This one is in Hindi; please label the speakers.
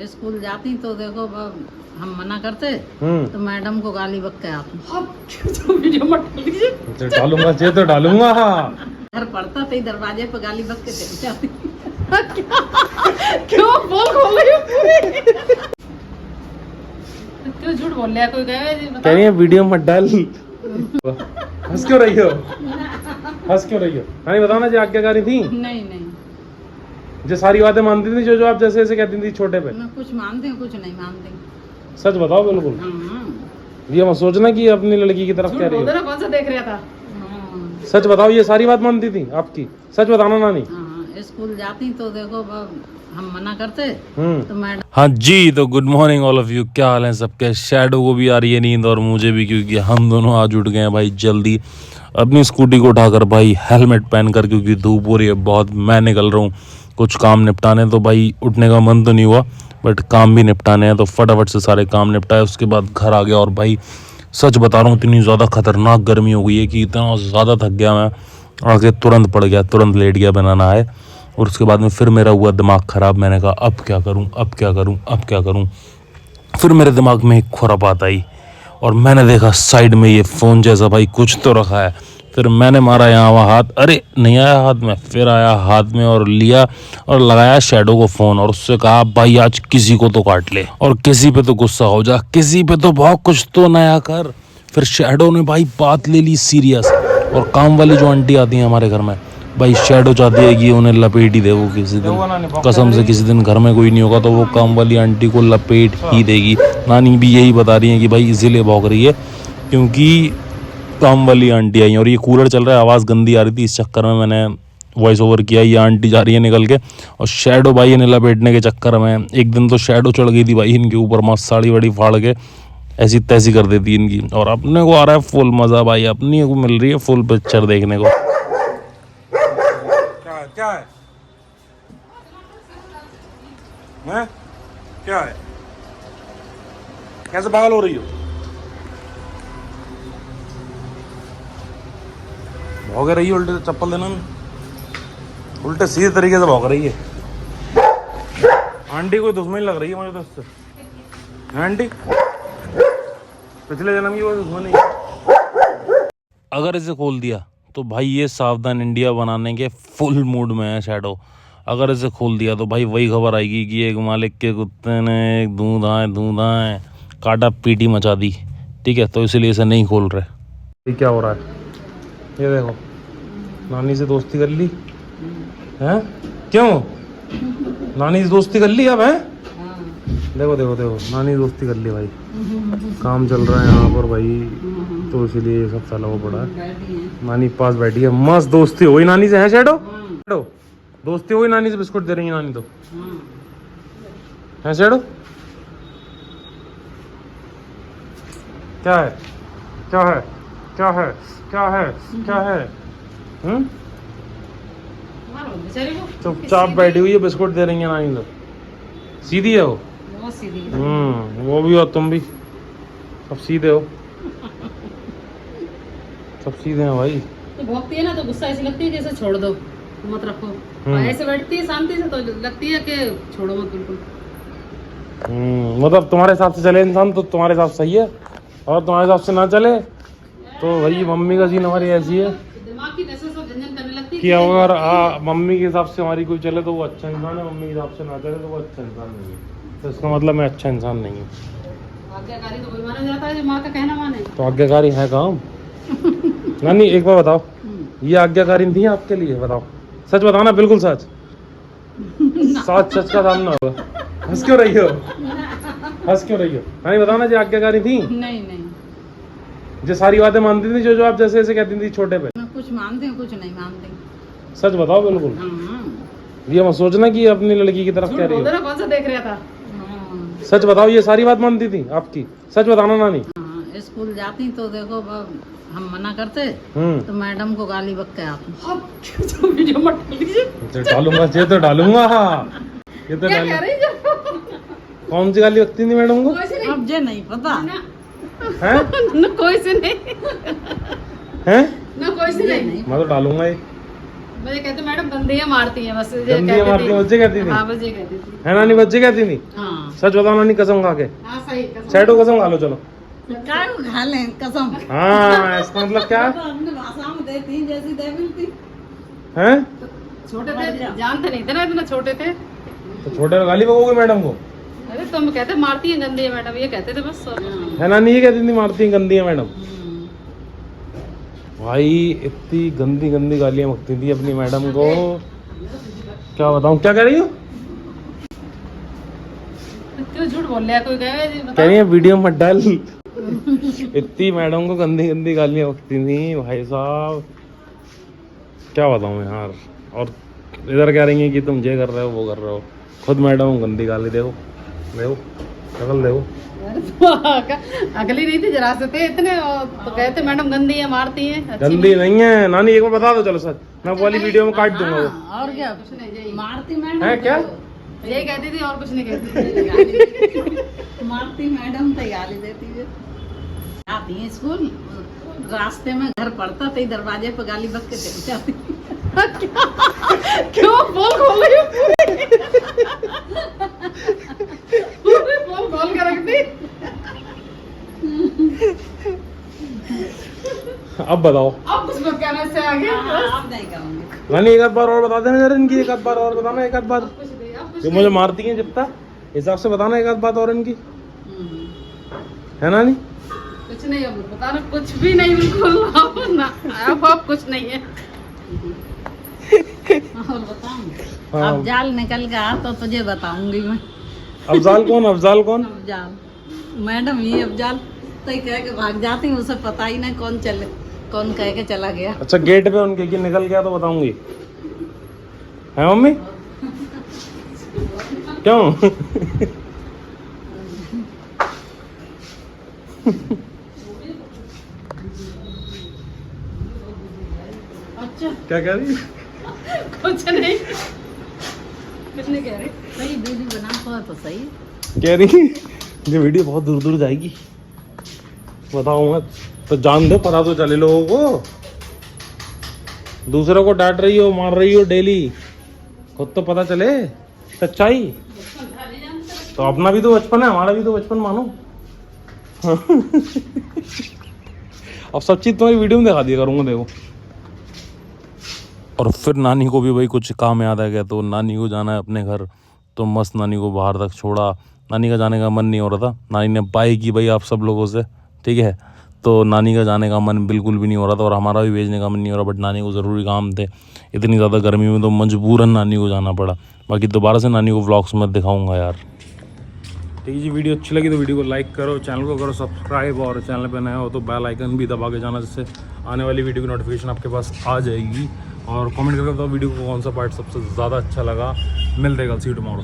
Speaker 1: स्कूल जाती तो देखो हम मना करते तो मैडम को गाली बक के आती। तो वीडियो मत डालिए।
Speaker 2: डालूंगा तो डालूंगा।
Speaker 1: घर पढ़ता तो दरवाजे पे गाली बक के चली जाती। क्यों बोल रही हो पूरी? क्यों झूठ बोल रहा है? कोई कह रही है
Speaker 2: वीडियो मत डाल। हंस क्यों रही हो? हंस क्यों रही हो? नहीं बताओ ना, जो आज्ञाकारी थी।
Speaker 1: नहीं नहीं,
Speaker 2: जो सारी बातें मानती थी, जो आप जैसे जैसे कहती थी छोटे पे।
Speaker 1: ना कुछ मानते हैं कुछ नहीं मानते।
Speaker 2: सच बताओ बिल्कुल। ये मत सोचना कि अपनी लड़की की तरफ कह रही हो।
Speaker 1: कौन सा देख रहा था?
Speaker 2: सच बताओ, ये सारी बात मानती थी आपकी? सच बताना नानी।
Speaker 1: स्कूल जाती तो देखो हम मना करते तो मैडम।
Speaker 3: हाँ जी, तो good morning all of you. क्या हाल है सबके? शैडो को भी आ रही है नींद और मुझे भी, क्योंकि हम दोनों आज उठ गए हैं भाई जल्दी। अपनी स्कूटी को उठाकर भाई हेलमेट पहनकर, क्योंकि धूप हो रही है बहुत। मैं निकल रहा हूँ कुछ काम निपटाने। तो भाई उठने का मन तो नहीं हुआ, बट काम भी निपटाने हैं, तो फटाफट से सारे काम निपटाए। उसके बाद घर आ गया और भाई सच बता रहा हूँ, इतनी ज़्यादा खतरनाक गर्मी हो गई है कि इतना ज़्यादा थक गया मैं। आगे तुरंत पड़ गया, तुरंत लेट गया बिना नहाए। और उसके बाद में फिर मेरा हुआ दिमाग ख़राब। मैंने कहा अब क्या करूं, अब क्या करूं, अब क्या करूं। फिर मेरे दिमाग में एक खुरापात आई और मैंने देखा साइड में ये फ़ोन जैसा भाई कुछ तो रखा है। फिर मैंने मारा यहाँ वहाँ हाथ, अरे नहीं आया हाथ में। फिर आया हाथ में और लिया और लगाया शैडो को फ़ोन और उससे कहा भाई आज किसी को तो काट ले और किसी पे तो गुस्सा हो जा, किसी पे तो बहुत कुछ तो नया कर। फिर शैडो ने भाई बात ले ली सीरियस। और काम वाली जो आंटी आती हैं हमारे घर में, भाई शैडो चाहती है कि उन्हें लपेट ही दे वो किसी दिन। कसम से किसी दिन घर में कोई नहीं होगा तो वो काम वाली आंटी को लपेट ही देगी। नानी भी यही बता रही है कि भाई इसीलिए भौंक रही है क्योंकि काम वाली आंटी आई। और ये कूलर चल रहा है, आवाज़ गंदी आ रही थी, इस चक्कर में मैंने वॉइस ओवर किया। ये आंटी जा रही है निकल के और शैडो भाई इन्हें लपेटने के चक्कर में एक दिन तो शैडो चढ़ गई थी भाई इनके ऊपर, मस्त साड़ी वाड़ी फाड़ के ऐसी तैसी कर देती इनकी। और अपने को आ रहा है फुल मज़ा भाई, अपनी को मिल रही है फुल पिक्चर देखने को।
Speaker 2: क्या है? मैं क्या है? कैसे पागल हो रही हो? भौंक रही है उल्टे, चप्पल देना में उल्टे सीधे तरीके से भौंक रही है। आंटी कोई दुश्मनी लग रही है मुझे तो इससे। आंटी पिछले जन्म की कोई दुश्मनी।
Speaker 3: अगर इसे खोल दिया तो भाई ये सावधान इंडिया बनाने के फुल मूड में है शैडो। अगर इसे खोल दिया तो भाई वही खबर आएगी कि एक मालिक के कुत्ते ने एक दूधाएं काटा पीटी मचा दी। ठीक है, तो इसलिए इसे नहीं खोल रहे।
Speaker 2: ये क्या हो रहा है? ये देखो, नानी से दोस्ती कर ली हैं? क्यों नानी से दोस्ती कर ली अब है? देखो देखो देखो, नानी दोस्ती कर ली भाई। काम चल रहा है यहाँ पर भाई, तो इसीलिए ये सब साला वो पड़ा है। नानी पास बैठी है, मस्त दोस्ती हुई नानी से है शैडो। शैडो दोस्ती हुई नानी से, बिस्कुट दे रही है नानी तो है शैडो। क्या है? क्या है? क्या है? क्या है? क्या है? चुपचाप बैठी हुई है, बिस्कुट दे रही है नानी तो। सीधी है वो, वो भी हो तुम भी, सब सीधे हो, सब सीधे हैं भाई।
Speaker 1: तो भौंकती है ना तो गुस्सा ऐसी लगती है जैसे छोड़ दो मत रखो, और ऐसे बैठती है शांति से तो लगती है कि छोड़ो मत बिल्कुल।
Speaker 2: मतलब तुम्हारे हिसाब से चले इंसान तो तुम्हारे हिसाब से सही है, और तुम्हारे हिसाब से ना चले तो भाई मम्मी का सीन हमारी ऐसी है
Speaker 1: दिमाग की नसें सब झंझन करने लगती है
Speaker 2: कि अगर मम्मी के हिसाब से हमारी कोई चले तो वो अच्छा इंसान है, मम्मी के हिसाब से ना चले तो वो अच्छा इंसान नहीं है। तो इसका मतलब मैं अच्छा इंसान नहीं हूँ।
Speaker 1: आज्ञाकारी तो वही माना जाता है जो माँ का कहना माने। तो
Speaker 2: आज्ञाकारी है काम? नानी एक बार बताओ, ये आज्ञाकारी थी आपके लिए? बताओ, सच बताओ ना, बिल्कुल सच। सच सच का सामना होगा। हंस क्यों रही हो? हंस क्यों रही हो? नानी बताओ ना, ये आज्ञाकारी थी?
Speaker 1: नहीं नहीं,
Speaker 2: जो सारी बातें मानती थी, जो आप जैसे जैसे कहती थी छोटे पे।
Speaker 1: कुछ मानते हैं कुछ नहीं मानते।
Speaker 2: सच बताओ बिल्कुल। ये मत सोचना कि अपनी लड़की की तरफ कह रही हो।
Speaker 1: कौन सा देख रहा था?
Speaker 2: सच बताओ, ये सारी बात मानती थी आपकी? सच बताना नानी।
Speaker 1: स्कूल जाती तो देखो हम मना करते तो मैडम को गाली बक के आती। तो वीडियो मत डालिए।
Speaker 2: डालूंगा तो डालूंगा। ये तो कौन सी गाली बकती थी मैडम को?
Speaker 1: अब जे नहीं पता
Speaker 2: है
Speaker 1: न कोई से नहीं
Speaker 2: है
Speaker 1: ना कोई से नहीं।
Speaker 2: मैं तो डालूंगा ये।
Speaker 1: मुझे कहते मैडम गंदियाँ मारती हैं बस।
Speaker 2: गंदियाँ मारती हैं, बच्चे कहती थी?
Speaker 1: हाँ बच्चे कहती थी।
Speaker 2: है नानी, बच्चे कहती थी?
Speaker 1: हाँ
Speaker 2: सच बताओ नानी, कसम खा के।
Speaker 1: हाँ सही कसम।
Speaker 2: शैडो कसम खा लो चलो।
Speaker 1: क्या खा लें कसम।
Speaker 2: हाँ इसका मतलब क्या
Speaker 1: तो हमने भाषा में देती जैसी दे मिलती
Speaker 2: है?
Speaker 1: छोटे थे, जानते नहीं थे ना, इतना छोटे थे।
Speaker 2: तो छोटे गाली बकोगे मैडम को?
Speaker 1: अरे तुम कहते मारती है गंदी है मैडम, ये कहते थे बस।
Speaker 2: है नानी, ये कहती थी मारती है गंदी है मैडम। भाई इतनी गंदी गंदी गालियां बकती थी अपनी मैडम को, क्या बताऊं। क्या कह रही हो?
Speaker 1: क्यों झूठ बोल लिया? कोई
Speaker 2: कह रही है वीडियो मत डाल। इतनी मैडम को गंदी गंदी गालियां बकती थी भाई साहब, क्या बताऊं यार। और इधर कह रही है कि तुम ये कर रहे हो वो कर रहे हो, खुद मैडम गंदी गाली। देखो देखो शक्ल देखो।
Speaker 1: अगली नहीं थी जरा से थे इतने, तो कहते मैडम गंदी है मारती है।
Speaker 2: गंदी नहीं है नानी, एक बार बता दो चलो सच, मैं वाली वीडियो में काट दूंगा वो।
Speaker 1: और क्या, कुछ नहीं, मारती मैडम
Speaker 2: है क्या?
Speaker 1: यही कहती थी और कुछ नहीं कहती। मारती मैडम तो गाली देती है। आती है स्कूल, रास्ते में घर पड़ता तो दरवाजे पर गाली बक के चली जाती। क्यों बोल खोल रही हो? पूरी बोल खोल के रख दी।
Speaker 2: अब बताओ।
Speaker 1: अब कुछ मत कहने से आगे। अब नहीं कहूंगी
Speaker 2: नानी, एक आध बार और बता देना जरा इनकी, एक आध बार और बताना, एक आध बार। जो मुझे मारती हैं जितना हिसाब से बताना, एक आध बात और इनकी, है नानी?
Speaker 1: कुछ नहीं, अब बताना कुछ भी नहीं, बिल्कुल ना। अब कुछ नहीं है। और बताऊं?
Speaker 2: हाँ।
Speaker 1: अफजाल निकल गया तो तुझे बताऊंगी मैं।
Speaker 2: अफजाल कौन? अफजाल कौन?
Speaker 1: अफजाल मैडम ही अफजाल तो ही कह के भाग जाती हूँ, उसे पता ही नहीं कौन कह के चला गया।
Speaker 2: अच्छा गेट पे उनके कि निकल गया तो बताऊंगी, है मम्मी? क्यों?
Speaker 1: अच्छा
Speaker 2: क्या कह रही?
Speaker 1: कुछ नहीं कह रही। सही वीडियो बना हुआ तो सही
Speaker 2: कह रही ये वीडियो बहुत दूर दूर जाएगी, बताओ मत तो जान दो, पता तो चले लोगों को। दूसरों को डांट रही हो, मार रही हो डेली, खुद तो पता चले सच्चाई। तो अपना भी तो बचपन है, हमारा भी तो बचपन मानो। अब सब चीज तुम्हारी वीडियो में दिखा दिया करूंगा, देखो।
Speaker 3: और फिर नानी को भी भाई कुछ काम याद आ गया, तो नानी को जाना है अपने घर, तो मस्त नानी को बाहर तक छोड़ा। नानी का जाने का मन नहीं हो रहा था, नानी ने बाई की भाई आप सब लोगों से, ठीक है। तो नानी का जाने का मन बिल्कुल भी नहीं हो रहा था, और हमारा भी भेजने का मन नहीं हो रहा, बट नानी को ज़रूरी काम थे इतनी ज़्यादा गर्मी में, तो मजबूरन नानी को जाना पड़ा। बाकी दोबारा से नानी को व्लॉग्स में दिखाऊंगा यार।
Speaker 2: ठीक है जी, वीडियो अच्छी लगी तो वीडियो को लाइक करो, चैनल को करो सब्सक्राइब, और चैनल पे नए हो तो बेल आइकन भी दबा के जाना, जिससे आने वाली वीडियो की नोटिफिकेशन आपके पास आ जाएगी। और कमेंट करके बताओ वीडियो को कौन सा पार्ट सबसे ज़्यादा अच्छा लगा। मिलते हैं कल, सी यू टुमारो।